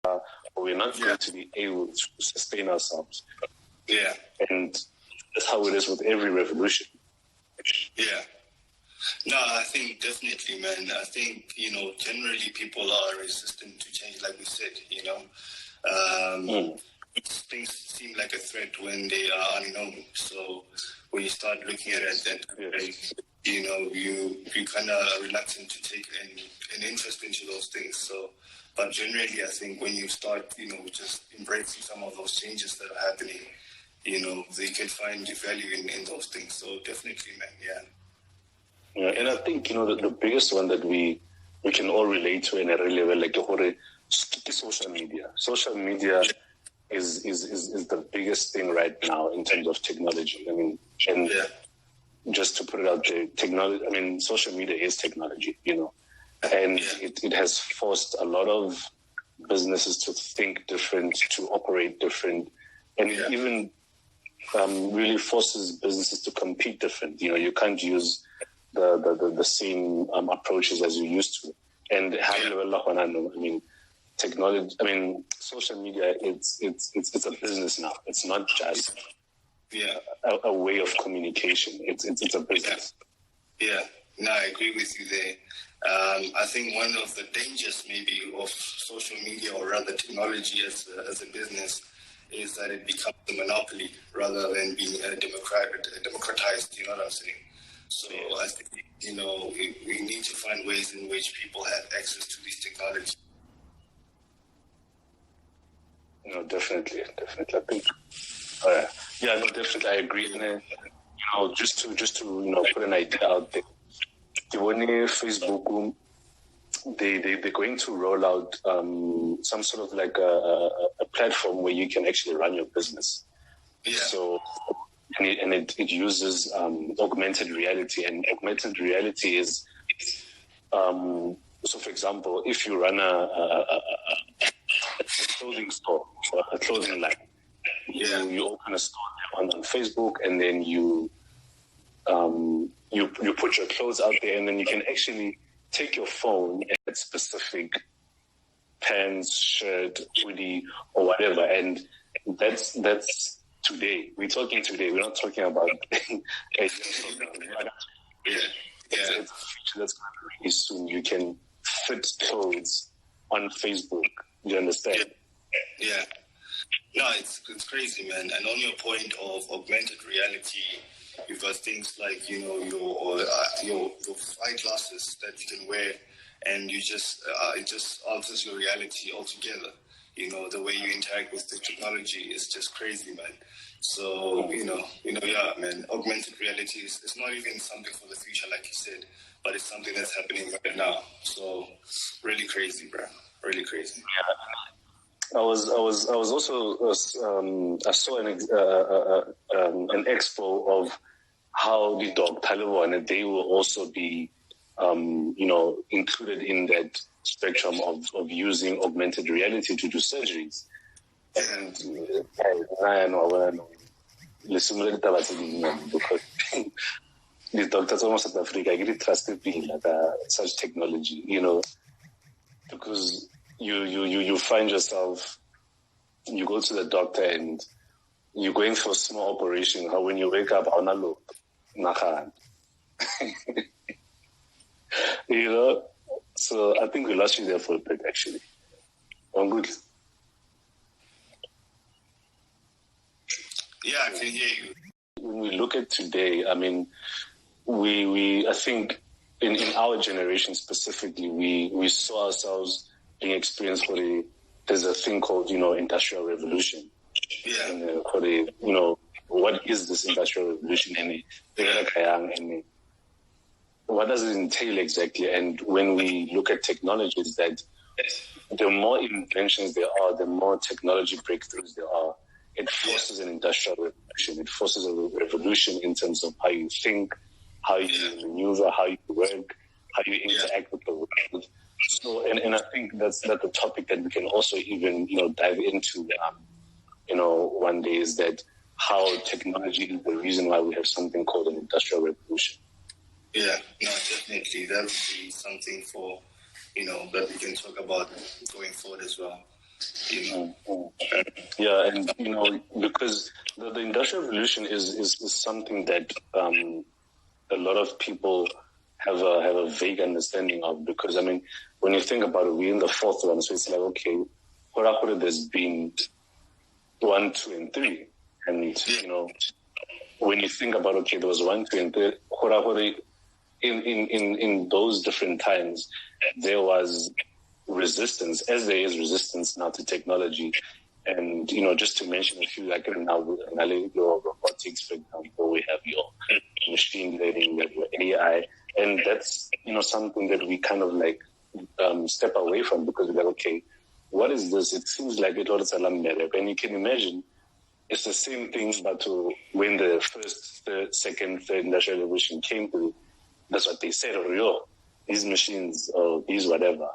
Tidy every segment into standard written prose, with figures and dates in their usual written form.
or we're not going to be able to sustain ourselves. Yeah. And that's how it is with every revolution. Yeah. No, I think definitely, man. I think, generally people are resistant to change, like we said, Things seem like a threat when they are unknown. So when you start looking at it that way, you kind of reluctant to take an interest into those things. So, but generally, I think when you start, just embracing some of those changes that are happening, they can find the value in those things. So definitely, man, Yeah, and I think, the biggest one that we can all relate to in a real level, like social media. Social media is the biggest thing right now in terms of technology. I mean, and just to put it out there, social media is technology, and it has forced a lot of businesses to think different, to operate different, and it even really forces businesses to compete different. You can't use the same approaches as you used to. And technology, social media, it's a business now. It's not just a way of communication. It's a business. Yeah, no, I agree with you there. I think one of the dangers maybe of social media, or rather technology as a business, is that it becomes a monopoly rather than being democratized, you know what I'm saying? So I think, we need to find ways in which people have access to these technologies. No, definitely. I think, definitely, I agree. And, just to put an idea out there, Facebook, they're going to roll out some sort of like a platform where you can actually run your business. Yeah. So, and it uses augmented reality, and augmented reality is so for example, if you run a clothing store or a clothing line, you open a store on Facebook, and then you put your clothes out there, and then you can actually take your phone at specific pants, shirt, hoodie, or whatever, and that's today. We're talking today. We're not talking about It's a feature that's going to be really soon. You can fit clothes on Facebook. You understand? Yeah. No, it's crazy, man. And on your point of augmented reality, you've got things like, your eyeglasses that you can wear, and it just alters your reality altogether. The way you interact with the technology is just crazy, man. So, man, augmented reality is not even something for the future, like you said, but it's something that's happening right now. So, really crazy, bro. Really crazy. I was also I saw an expo of how the dog Taliban, and they will also be included in that spectrum of using augmented reality to do surgeries. And I know because these doctors almost South Africa, I get trusted being like such technology, because you find yourself, you go to the doctor and you're going for a small operation. How when you wake up, so I think we lost you there for a bit, actually. I'm good. Yeah, I can hear you. When we look at today, I think in our generation specifically, we saw ourselves being experienced there's a thing called, industrial revolution. Yeah. And, what is this industrial revolution? And what does it entail exactly? And when we look at technologies, that the more inventions there are, the more technology breakthroughs there are, it forces an industrial revolution. It forces a revolution in terms of how you think, how you maneuver, how you work, how you interact with the world. So, and I think that's a topic that we can also even, dive into, one day, is that how technology is the reason why we have something called an industrial revolution. Yeah, no, definitely. That would be something for, that we can talk about going forward as well. Yeah, and because the Industrial Revolution is something that a lot of people have a vague understanding of. Because I mean, when you think about it, we're in the fourth one, so it's like, okay, there's been 1, 2, and 3, and when you think about, okay, there was 1, 2, and 3, in those different times, there was resistance, as there is resistance now to technology. And, just to mention a few, like now, your robotics, for example, we have your machine learning, we have your AI, and that's, something that we kind of like step away from, because we're like, okay, what is this? It seems like it was a lamb, and you can imagine it's the same thing, but when the first, second, third industrial revolution came through, that's what they said, these machines, or these whatever.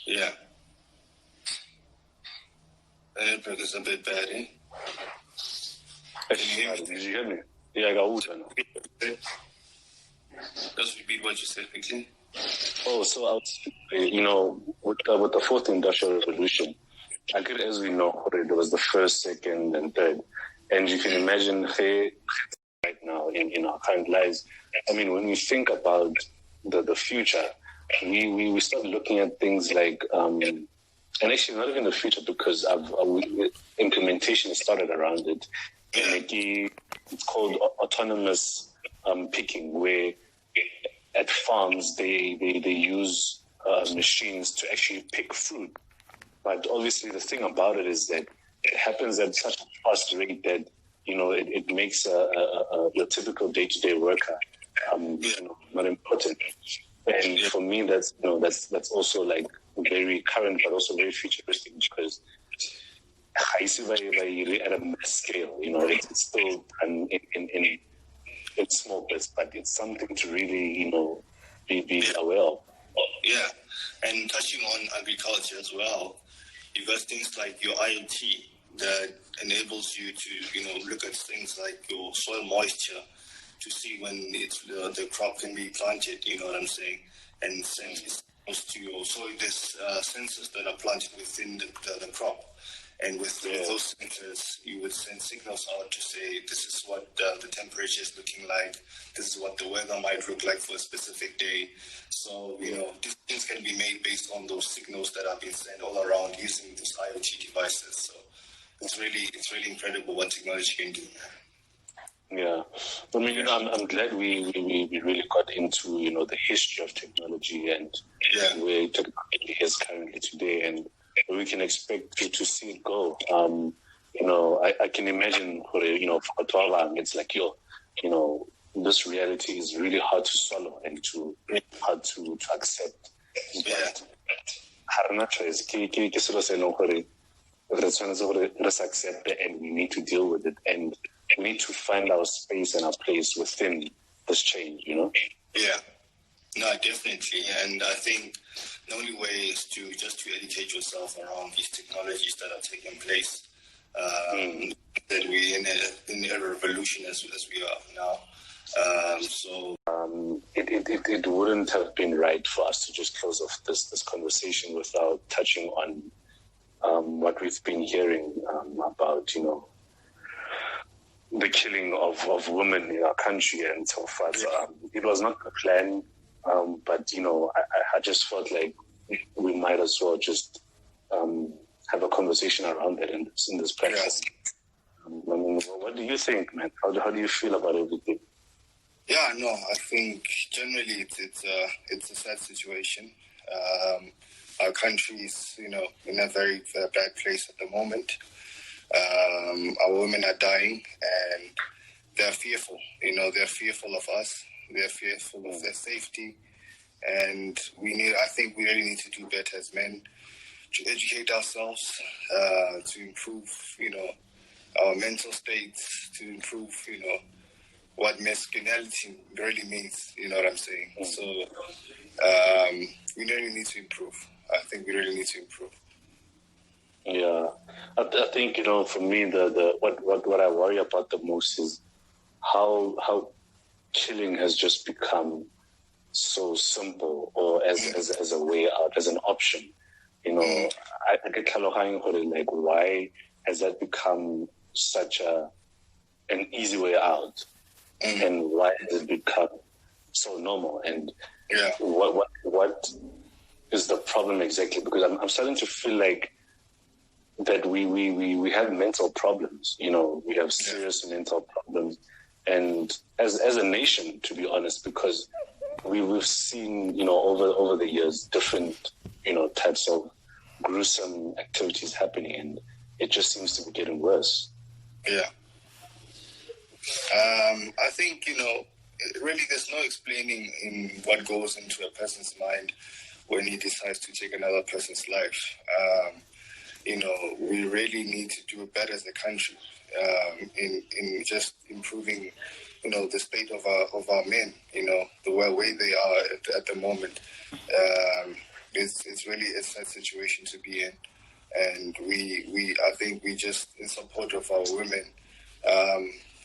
Yeah. The network is a bit bad, eh? Did you hear me? Yeah, I got water now. Just repeat what you said quickly. Oh, so I was, with the fourth industrial revolution, as we know, there was the first, second, and third. And you can imagine right now in our current lives. I mean, when we think about the future, we start looking at things like, and actually not even the future, because implementation started around it. It's called autonomous picking, where at farms they use machines to actually pick fruit. But obviously the thing about it is that it happens at such a fast rate that it makes your typical day-to-day worker not important. And for me, that's also like very current, but also very futuristic, because at a mass scale, it's still in small bits, but it's something to really be aware of. Yeah, and touching on agriculture as well, you've got things like your IoT that enables you to look at things like your soil moisture to see when the crop can be planted. You know what I'm saying? And send it to your soil. There's sensors that are planted within the crop. And with those sensors, you would send signals out to say, this is what the temperature is looking like. This is what the weather might look like for a specific day. So, decisions can be made based on those signals that are being sent all around using these IoT devices. So it's really incredible what technology can do. Yeah, I mean, I'm glad we really got into the history of technology and where technology is currently today, and we can expect to see it go. I can imagine for it's like this reality is really hard to swallow and hard to accept. But harana choice ke selo se leng gore re tshwanetse gore re se accept, and we need to deal with it, and we need to find our space and our place within this change, Yeah, no, definitely. And I think the only way is to educate yourself around these technologies that are taking place. That we're in a revolution as we are now. It wouldn't have been right for us to just close off this conversation without touching on what we've been hearing about, the killing of women in our country and so forth. It was not the plan, but I just felt like we might as well just have a conversation around it in this platform. What do you think, man? How do you feel about everything? Yeah, no, I think generally it's a sad situation. Our country is, in a very bad place at the moment. Our women are dying, and they're fearful. They're fearful of us. They're fearful of their safety, and I think we really need to do better as men to educate ourselves, to improve, our mental states, to improve, what masculinity really means. You know what I'm saying? So we really need to improve. I think we really need to improve. Yeah, I think for me, the what I worry about the most is how killing has just become so simple, or as a way out, as an option. You know, I get like, why has that become such an easy way out, and why has it become so normal? And what is the problem exactly? Because I'm starting to feel like that we have mental problems. You know, we have serious mental problems, and as a nation, to be honest, because we've seen, you know, over the years, different, you know, types of gruesome activities happening, and it just seems to be getting worse. Yeah. I think, you know, really there's no explaining in what goes into a person's mind when he decides to take another person's life. You know, we really need to do better as a country in just improving, you know, the state of our men, you know, the way they are at the moment. It's really a sad situation to be in. And I think we just, in support of our women,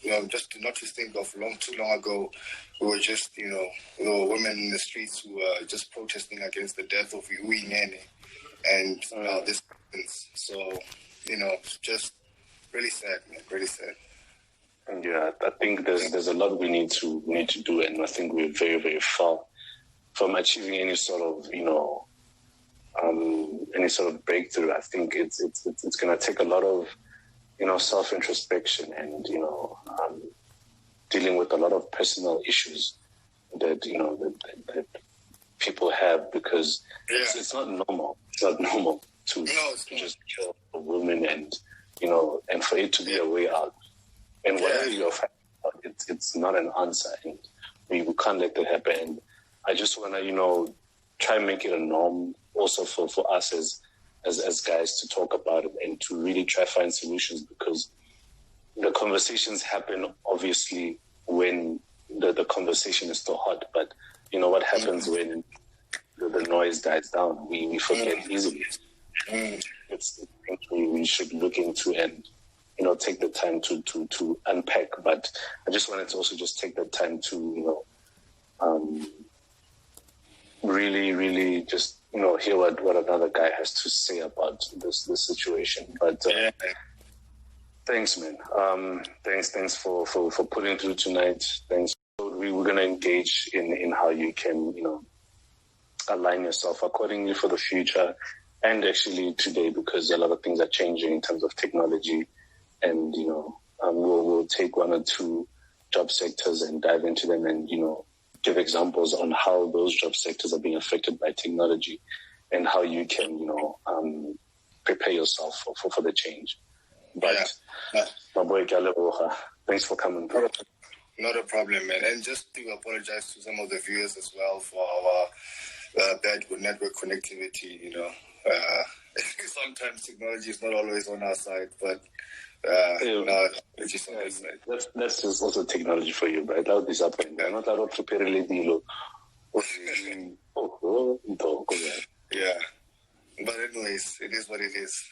you know, just not to think of too long ago, we were just, you know, there were women in the streets who were just protesting against the death of Uwe Nene, and now this happens. So, you know, just really sad, man, really sad. Yeah, I think there's a lot we need to do, and I think we're very, very far from achieving any sort of, you know, any sort of breakthrough. I think it's going to take a lot of, you know, self-introspection and, you know, dealing with a lot of personal issues that, you know, that people have, because it's not normal. It's not normal to just kill a woman, and, you know, and for it to be a way out. And whatever you're fighting about, it's not an answer, and we can't let that happen. And I just want to, you know, try and make it a norm also for us as guys to talk about it and to really try to find solutions, because the conversations happen obviously when the conversation is still hot, but you know what happens when the noise dies down? We forget easily. It's something we should look into and, you know, take the time to unpack. But I just wanted to also just take the time to, you know, really just, you know, hear what another guy has to say about this situation. But thanks, man. Thanks for putting through tonight. Thanks. We were gonna engage in how you can, you know, align yourself accordingly for the future, and actually today, because a lot of things are changing in terms of technology, and, you know, we'll take one or two job sectors and dive into them, and, you know, give examples on how those job sectors are being affected by technology, and how you can, you know, prepare yourself for the change. But my boy Galaboha, thanks for coming through. Not a problem, man. And just to apologize to some of the viewers as well for our bad network connectivity. You know, sometimes technology is not always on our side, but it's just on our side. That's just also technology for you, right? That is happening. I'm not allowed to prepare Yeah. But anyways, it is what it is.